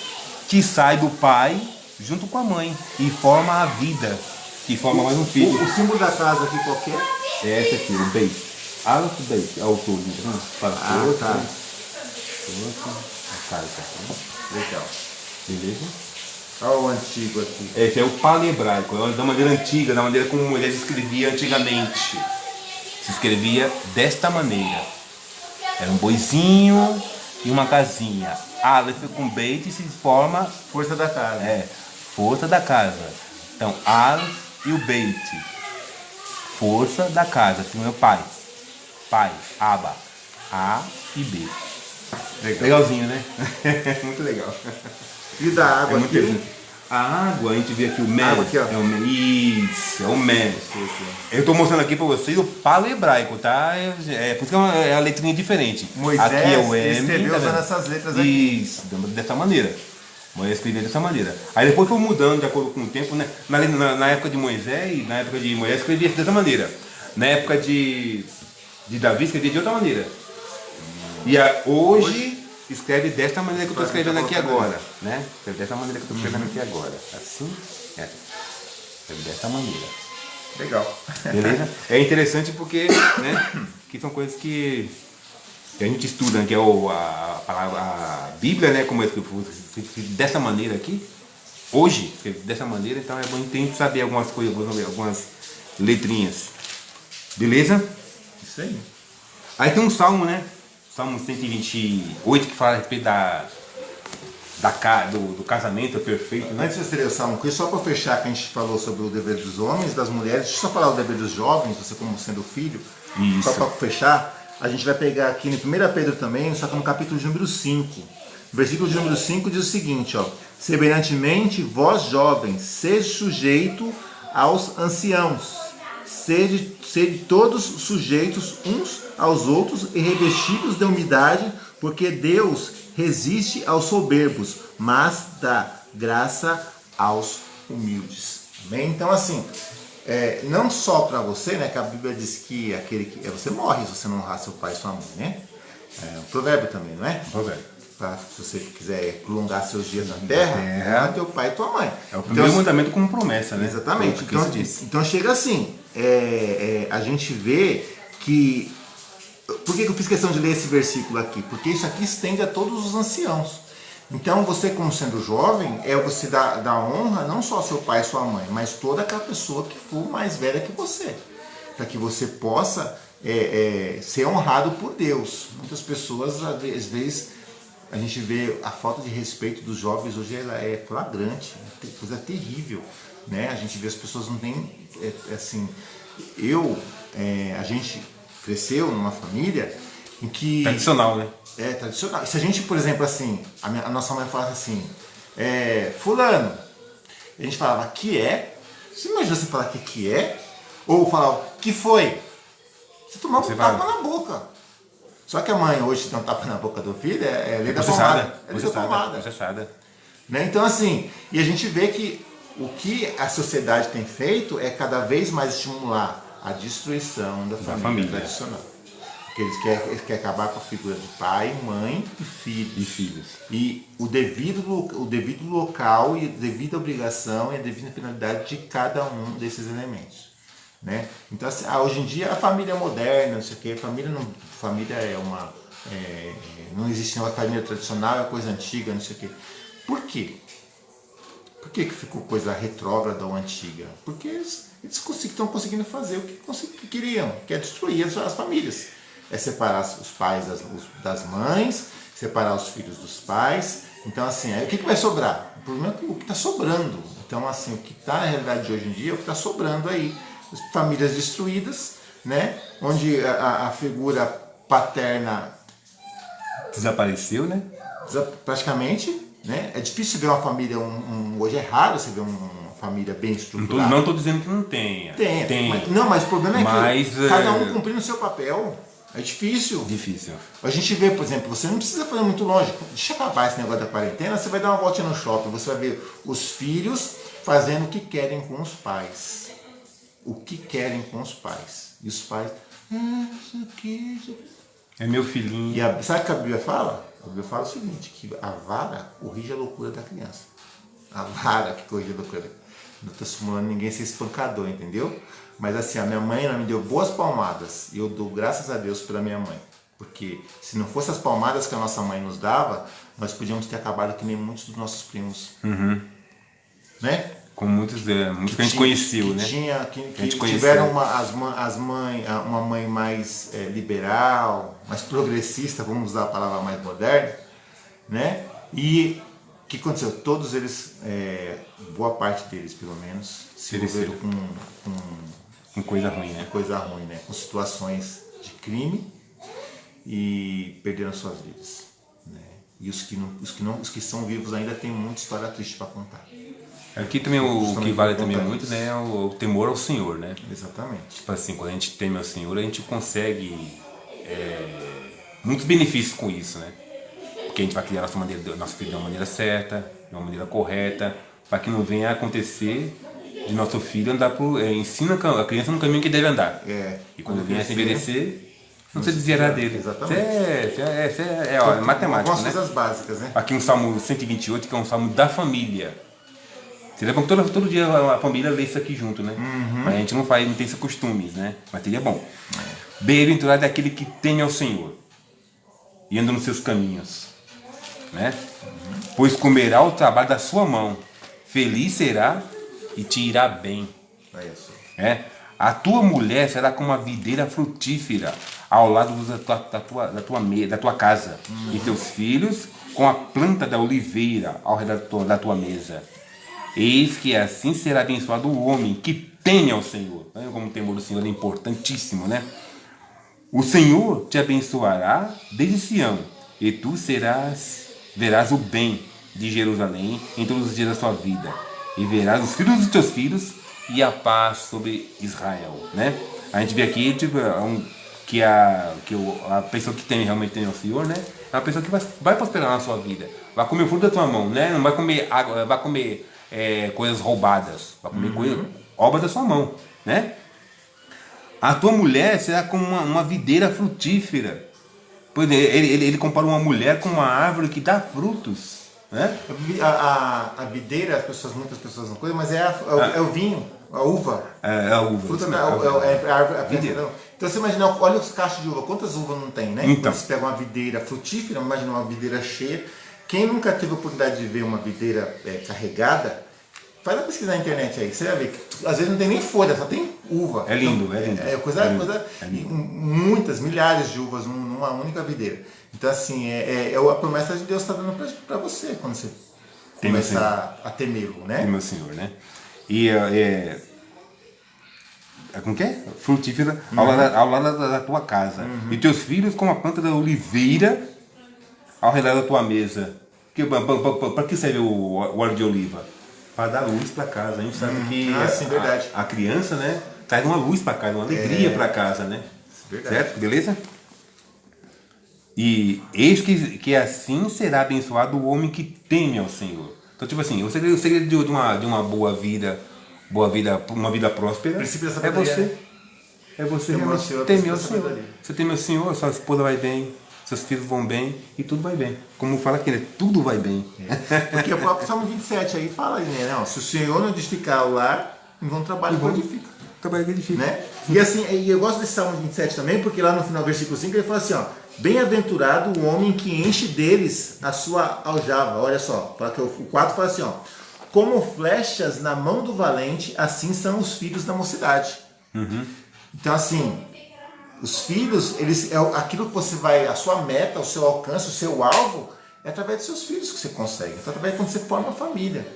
Que sai do pai junto com a mãe e forma a vida. Que forma mais um filho. O símbolo da casa aqui qual que é? É esse aqui, o Beit. Aleph Beit, é o todo, tá? Tá. A casa aqui. Legal. Beleza? Olha o antigo aqui. Esse é o palebraico, é da maneira antiga, da maneira como ele escrevia antigamente. Se escrevia desta maneira. Era um boizinho e uma casinha. Aleph com Beit se forma... Força da casa. Força da casa. Então, Aleph e o Beit. Força da casa, que é o meu pai. Pai, Aba. A e B. Legalzinho, né? Muito legal. E da água aqui? Interessante. A água, a gente vê aqui o mel. Aqui, ó. Isso, é o mel. Eu estou mostrando aqui para vocês o palebraico, tá? Por isso que é uma letrinha diferente. Moisés aqui é o M, escreveu tá usando vendo? essas letras aqui. Isso, dessa maneira. Moisés escrevia dessa maneira. Aí depois foi mudando de acordo com o tempo, né? Na época de Moisés, escrevia dessa maneira. Na época de Davi escrevia de outra maneira. E hoje escreve desta maneira que eu estou escrevendo aqui agora, né? Escreve dessa maneira que eu estou escrevendo aqui agora. Assim, escreve dessa maneira. Legal. Beleza? É interessante porque, né? Que são coisas que a gente estuda, que é a Bíblia, né? Como é que dessa maneira aqui. Hoje, dessa maneira, então é bom a gente saber algumas coisas, algumas letrinhas. Beleza? Isso aí. Aí tem um salmo, né? Salmo 128, que fala a respeito do casamento perfeito, né? Antes de você ler o Salmo, só para fechar, que a gente falou sobre o dever dos homens, das mulheres, deixa eu só falar o dever dos jovens, você como sendo filho. Isso. Só para fechar, a gente vai pegar aqui no 1 Pedro também, só que no capítulo de número 5. O versículo de número 5 diz o seguinte, ó: Semelhantemente, vós jovens, sede sujeito aos anciãos, sede todos sujeitos uns aos outros e revestidos de humildade, porque Deus resiste aos soberbos, mas dá graça aos humildes. Amém? Então, assim, não só para você, né, que a Bíblia diz que você morre se você não honrar seu pai e sua mãe, né? É um provérbio também, não é? Provérbio. Se você quiser prolongar seus dias na terra, honra teu pai e tua mãe. É o primeiro mandamento como promessa, né? Exatamente. Então chega assim, a gente vê que... Por que eu fiz questão de ler esse versículo aqui? Porque isso aqui estende a todos os anciãos. Então você, como sendo jovem, você dá honra não só ao seu pai e sua mãe, mas toda aquela pessoa que for mais velha que você. Para que você possa ser honrado por Deus. Muitas pessoas, às vezes, a gente vê a falta de respeito dos jovens hoje, ela é flagrante, coisa terrível, né? A gente vê as pessoas não têm, assim, a gente cresceu numa família em que... Tradicional, né? Tradicional. Se a gente, por exemplo, assim, a nossa mãe falasse assim, fulano, a gente falava, que é? Você imagina você falar que é? Ou falar, que foi? Você tomava um tapa na boca. Só que a mãe hoje dá um tapa na boca do filho, é lei da pomada. É lei da pomada. Né? Então, assim, e a gente vê que o que a sociedade tem feito é cada vez mais estimular a destruição da família tradicional. Porque eles querem acabar com a figura de pai, mãe e filhos. E o devido local e a devida obrigação e a devida finalidade de cada um desses elementos. Né? Então, assim, hoje em dia a família é moderna, não sei o quê, família é uma... não existe uma família tradicional, é coisa antiga, não sei o quê. Por quê? Por que ficou coisa retrógrada ou antiga? Porque eles estão conseguindo fazer o que queriam, que é destruir as famílias. É separar os pais das mães, separar os filhos dos pais. Então, assim, aí o que vai sobrar? O problema é o que está sobrando. Então, assim, o que está na realidade de hoje em dia é o que está sobrando aí. As famílias destruídas, né? Onde a figura paterna desapareceu, né? Praticamente, né? É difícil ver uma família, hoje é raro você ver uma família bem estruturada. Não estou dizendo que não tenha. Tem. Mas o problema é que cada um cumprindo o seu papel. É difícil. A gente vê, por exemplo, você não precisa fazer muito longe. Deixa acabar esse negócio da quarentena, você vai dar uma voltinha no shopping, você vai ver os filhos fazendo o que querem com os pais. O que querem com os pais. E os pais, isso aqui... É meu filhinho. E sabe o que a Bíblia fala? A Bíblia fala o seguinte, que a vara corrige a loucura da criança. A vara que corrige a loucura. Não estou simulando ninguém ser espancador, entendeu? Mas assim, a minha mãe, ela me deu boas palmadas. E eu dou graças a Deus pela minha mãe. Porque se não fossem as palmadas que a nossa mãe nos dava, nós podíamos ter acabado que nem muitos dos nossos primos. Né? Com muitos que a gente conheceu, né? Que tiveram uma mãe mais liberal, mais progressista, vamos usar a palavra mais moderna, né? E o que aconteceu? Todos eles, boa parte deles pelo menos, se envolveram com coisa ruim, né? Com situações de crime e perderam suas vidas. Né? E os que são vivos ainda têm muita história triste para contar. Aqui também o que vale também muito, né, é o temor ao Senhor, né? Exatamente. Tipo assim, quando a gente teme ao Senhor, a gente consegue muitos benefícios com isso, né? Porque a gente vai criar nosso filho de uma maneira certa, de uma maneira correta, para que não venha a acontecer de nosso filho andar ensina a criança no caminho que deve andar. E quando vier a se envelhecer, não se desviará dele. Exatamente. É matemática, né? Coisas básicas, né? Aqui um Salmo 128, que é um salmo da família. Seria bom que todo dia a família lê isso aqui junto, né? Mas a gente não tem esses costumes, né? Mas seria bom. Bem-aventurado é aquele que teme ao Senhor e anda nos seus caminhos, né? Pois comerá o trabalho da sua mão, feliz será e te irá bem. A tua mulher será como a videira frutífera ao lado da tua casa, e teus filhos com a planta da oliveira ao redor da tua mesa. Eis que assim será abençoado o homem que teme ao Senhor. Como o temor do Senhor é importantíssimo, né? O Senhor te abençoará desde Sião, e tu verás o bem, de Jerusalém em todos os dias da sua vida, e verás os filhos dos teus filhos e a paz sobre Israel, né? A gente vê aqui tipo, a pessoa que realmente tem o Senhor, né? É uma pessoa que vai prosperar na sua vida, vai comer o fruto da tua mão, né? Não vai comer água, vai comer coisas roubadas, vai comer obras da sua mão, né? A tua mulher será como uma videira frutífera. Pois ele compara uma mulher com uma árvore que dá frutos, né? A videira, muitas pessoas não conhecem, mas é o vinho, a uva. É a uva. Fruta a videira. Então você imagina, olha os cachos de uva, quantas uvas não tem, né? Então. Quando você pega uma videira frutífera, imagina uma videira cheia. Quem nunca teve a oportunidade de ver uma videira carregada, faz uma pesquisa na internet aí, você vai ver que às vezes não tem nem folha, só tem uva. É lindo, então, é lindo. É lindo. Muitas, milhares de uvas numa única videira. Então assim, a promessa de Deus está dando para você quando você começar a temê-lo, né? Tem meu Senhor, né? E como que é? Frutífera ao lado da tua casa. E teus filhos como a planta da oliveira ao redor da tua mesa. Para que serve o óleo de oliva? Para dar luz para casa. A gente sabe que sim, verdade. A criança, né, traz uma luz para casa, uma alegria para casa, né? Verdade. Certo? Beleza? E eis que assim será abençoado o homem que teme ao Senhor. Então, tipo assim, o segredo de uma boa vida, uma vida próspera, Princípio da sabedoria, é você Temer ao Senhor, temer ao princípio da Senhor. sabedoria. Você teme ao Senhor, sua esposa vai bem, seus filhos vão bem e tudo vai bem. Como fala aqui, né? Tudo vai bem. Porque o próprio Salmo 27 aí fala, né? Não, se o Senhor não edificar o lar, em vão trabalho que edifica. Trabalho que edifica. Né? E assim, eu gosto desse Salmo 27 também, porque lá no final do versículo 5 ele fala assim, ó, bem-aventurado o homem que enche deles a sua aljava. Olha só, o 4 fala assim, ó, como flechas na mão do valente, assim são os filhos da mocidade. Então assim, os filhos, aquilo que você vai, a sua meta, o seu alcance, o seu alvo, é através dos seus filhos que você consegue, é através de quando você forma uma família.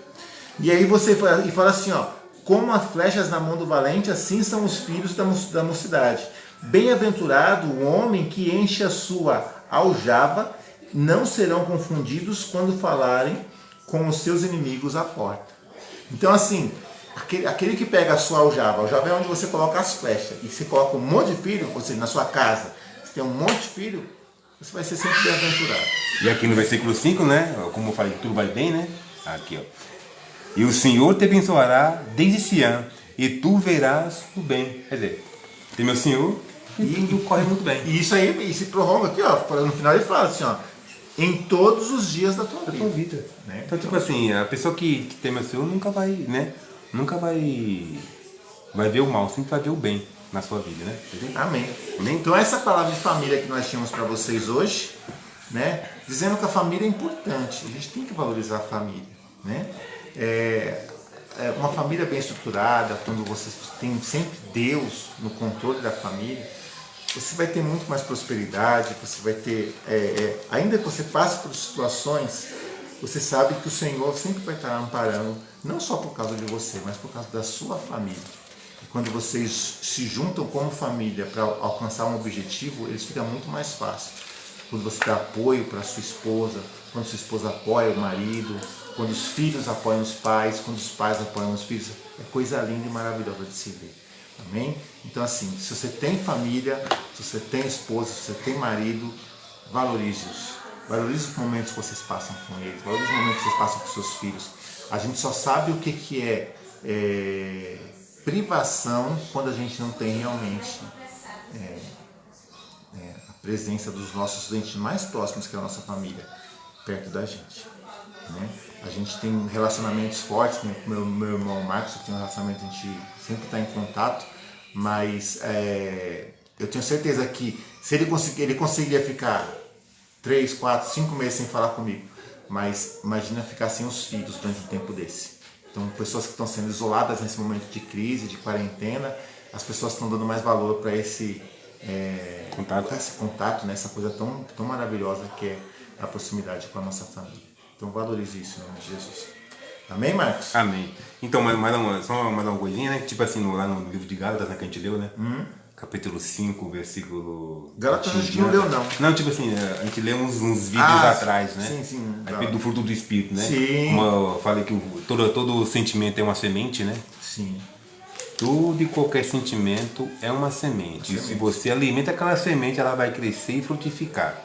E aí você fala assim, ó, como as flechas na mão do valente, assim são os filhos da mocidade. Bem-aventurado o homem que enche a sua aljava, não serão confundidos quando falarem com os seus inimigos à porta. Então assim, aquele que pega a sua aljava é onde você coloca as flechas, e você coloca um monte de filho, ou seja, na sua casa, você tem um monte de filho, você vai ser sempre bem-aventurado. E aqui no versículo 5, né? Como eu falei, tudo vai bem, né? Aqui, ó. E o Senhor te abençoará desde Sião, e tu verás o bem. Quer dizer, tem meu Senhor e tudo corre muito bem. E isso aí se prorroga aqui, ó. No final ele fala assim, ó, em todos os dias da tua vida. Né? Então, tipo assim, a pessoa que tem meu Senhor nunca vai, né? Nunca vai ver o mal, sempre vai ver o bem na sua vida, né? Amém. Então essa palavra de família que nós tínhamos para vocês hoje, né? Dizendo que a família é importante, a gente tem que valorizar a família, né? Uma família bem estruturada, quando você tem sempre Deus no controle da família, você vai ter muito mais prosperidade, você vai ter, ainda que você passe por situações, você sabe que o Senhor sempre vai estar amparando, não só por causa de você, mas por causa da sua família. E quando vocês se juntam como família para alcançar um objetivo, eles fica muito mais fácil. Quando você dá apoio para sua esposa, quando sua esposa apoia o marido, quando os filhos apoiam os pais, quando os pais apoiam os filhos, é coisa linda e maravilhosa de se ver. Amém? Então assim, se você tem família, se você tem esposa, se você tem marido, valorize-os. Valorize os momentos que vocês passam com eles, valorize os momentos que vocês passam com seus filhos. A gente só sabe o que é privação quando a gente não tem realmente a presença dos nossos entes mais próximos, que é a nossa família, perto da gente. Né? A gente tem relacionamentos fortes, com o meu irmão Marcos, que tem um relacionamento, a gente sempre está em contato, mas eu tenho certeza que se ele conseguiria ficar 3, 4, 5 meses sem falar comigo, mas imagina ficar sem os filhos durante um tempo desse. Então, pessoas que estão sendo isoladas nesse momento de crise, de quarentena, as pessoas estão dando mais valor para esse contato, né? Essa coisa tão maravilhosa que é a proximidade com a nossa família. Então valorize isso em nome de Jesus. Amém, Marcos? Amém. Então, só mais uma coisinha, né? Tipo assim, lá no livro de Gálatas, né, que a gente leu, né? capítulo 5, versículo... Gálatas a gente não leu, não. Não, tipo assim, a gente leu uns vídeos atrás, né? Sim, sim. A respeito do fruto do Espírito, né? Sim. Como eu falei que todo sentimento é uma semente, né? Sim. Tudo e qualquer sentimento é uma semente. E se você alimenta aquela semente, ela vai crescer e frutificar.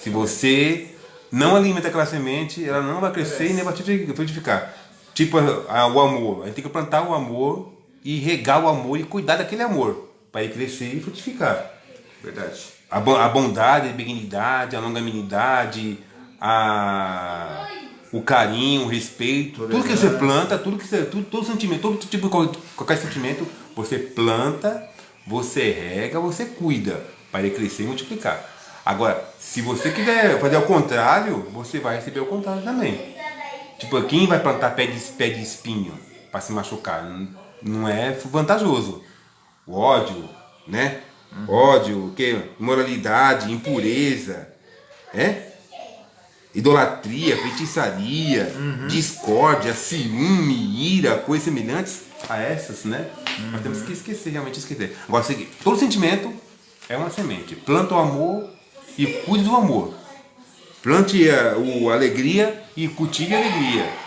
Se você não alimenta aquela semente, ela não vai crescer e nem vai frutificar. Tipo o amor. A gente tem que plantar o amor e regar o amor e cuidar daquele amor para ele crescer e frutificar. Verdade. A bondade, a benignidade, a longanimidade, o carinho, o respeito, tudo que você planta, todo sentimento, todo tipo de qualquer sentimento, você planta, você rega, você cuida para ele crescer e multiplicar. Agora, se você quiser fazer ao contrário, você vai receber o contrário também. Tipo, quem vai plantar pé de espinho para se machucar? Não é vantajoso. O ódio, né? Ódio, o quê? Imoralidade, impureza, idolatria, feitiçaria, discórdia, ciúme, ira, coisas semelhantes a essas, né? Nós temos que esquecer, realmente esquecer. Agora, seguinte, todo sentimento é uma semente. Planta o amor e cuide do amor. Plante a alegria e cultive a alegria.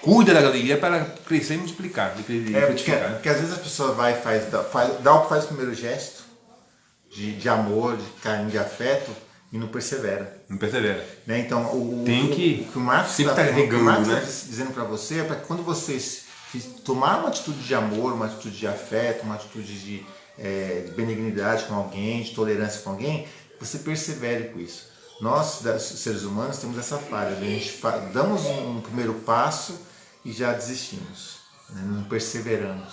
Cuida da alegria para crescer e multiplicar. Porque às vezes a pessoa vai e dá o que faz o primeiro gesto de amor, de carinho, de afeto e não persevera. Não persevera. Né? Então, o que o Marcos está dizendo para você é para que quando vocês tomar uma atitude de amor, uma atitude de afeto, uma atitude de benignidade com alguém, de tolerância com alguém, você persevere com isso. Nós, seres humanos, temos essa falha. A gente damos um primeiro passo e já desistimos, né? Não perseveramos.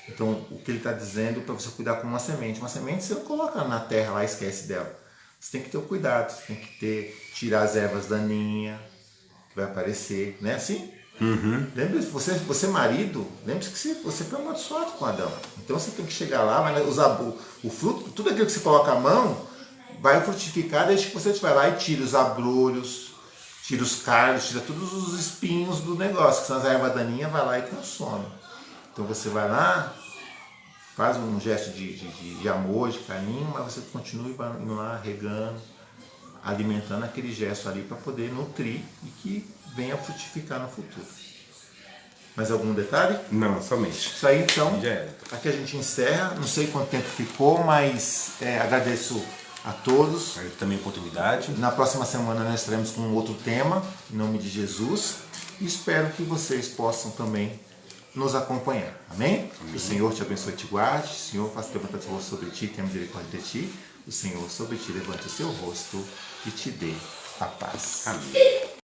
Então, o que ele está dizendo para você cuidar com uma semente. Uma semente você não coloca na terra lá e esquece dela. Você tem que ter o cuidado, você tem que tirar as ervas daninhas que vai aparecer, não é assim? Lembre-se, você marido, lembre-se que você foi amaldiçoado com Adão. Então você tem que chegar lá, vai usar o fruto, tudo aquilo que você coloca a mão, vai frutificar desde que você vai lá e tira os abrolhos, tira os cardos, tira todos os espinhos do negócio, que são as ervas daninhas, vai lá e consome. Então você vai lá, faz um gesto de amor, de carinho, mas você continua indo lá, regando, alimentando aquele gesto ali para poder nutrir e que venha frutificar no futuro. Mais algum detalhe? Não, somente. Isso aí então, Já era. aqui a gente encerra, não sei quanto tempo ficou, mas agradeço a todos. Também oportunidade. Na próxima semana nós estaremos com um outro tema, em nome de Jesus, e espero que vocês possam também nos acompanhar. Amém? O Senhor te abençoe e te guarde. O Senhor faça levantar seu rosto sobre ti e tenha misericórdia de ti. O Senhor sobre ti levante o seu rosto e te dê a paz. Amém.